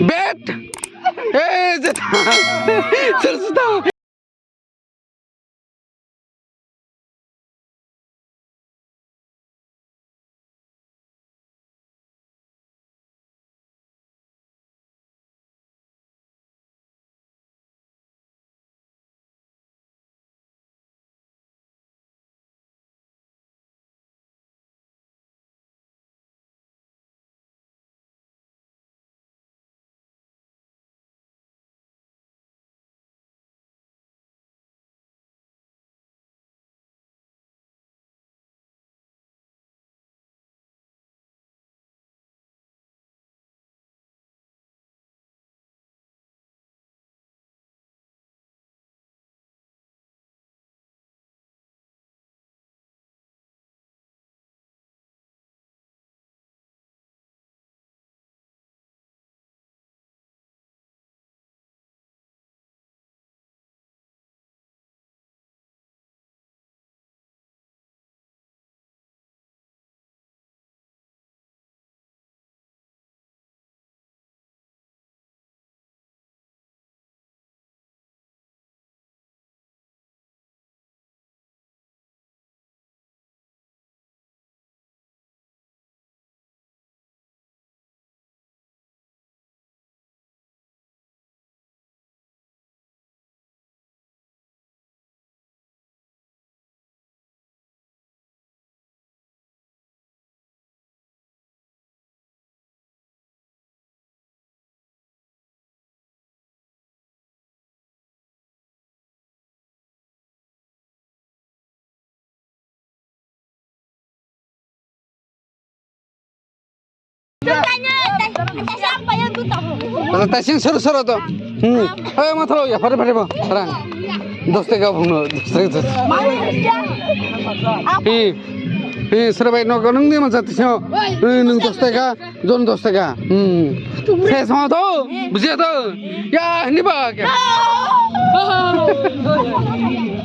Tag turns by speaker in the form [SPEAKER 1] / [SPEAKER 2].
[SPEAKER 1] Bet. Zeta. Zeta. Tasing seru-seru tuh. Ayo matalo ya, pada serang. Dos tega bunuh, dos tega. Serbai no nung dia macam tisno. Nung dos tega, John dos tega. Saya sama tuh, buziah tuh. Ya ini pak.